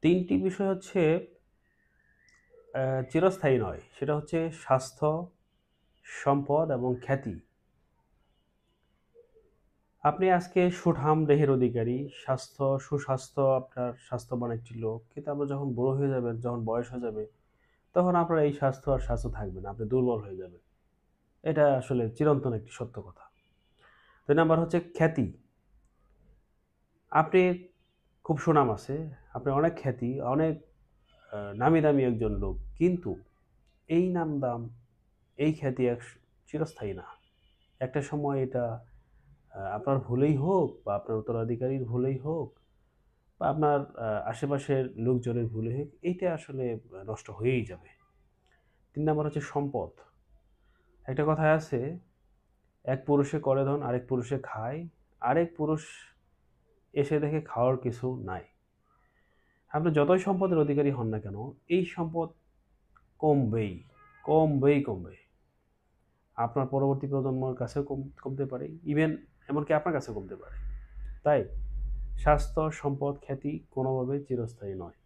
তিনটি বিষয় হচ্ছে চিরস্থায়ী নয়, সেটা হচ্ছে স্বাস্থ্য, সম্পদ এবং খ্যাতি। আপনি আজকে সুঠাম দেহের অধিকারী, সুস্বাস্থ্য, আপনার স্বাস্থ্যবান একটি লোক, কিন্তু আপনার যখন বুড়ো হয়ে যাবেন, যখন বয়স হয়ে যাবে, তখন আপনার এই স্বাস্থ্য আর স্বাস্থ্য থাকবে না, আপনি দুর্বল হয়ে যাবেন। এটা আসলে চিরন্তন একটি সত্য কথা। ২ নাম্বার হচ্ছে খ্যাতি। আপনি খুব সুনাম আছে, আপনি অনেক খ্যাতি, অনেক নামি দামি একজন লোক, কিন্তু এই নাম দাম, এই খ্যাতি চিরস্থায়ী না। একটা সময় এটা আপনার ভুলেই হোক বা আপনার উত্তরাধিকারীর ভুলেই হোক বা আপনার আশেপাশের লোকজনের ভুলে হোক, এইটা আসলে নষ্ট হয়েই যাবে। ৩ নাম্বার হচ্ছে সম্পদ। একটা কথায় আছে, এক পুরুষে করে ধন আরেক পুরুষে খায়, আরেক পুরুষ এসে দেখে খাওয়ার কিছু নাই। আপনি যতই সম্পদের অধিকারী হন না কেন, এই সম্পদ কমবেই, কমবে। আপনার পরবর্তী প্রজন্মের কাছেও কমতে পারে, ইভেন এমনকি আপনার কাছেও কমতে পারে। তাই স্বাস্থ্য, সম্পদ, খ্যাতি কোনোভাবেই চিরস্থায়ী নয়।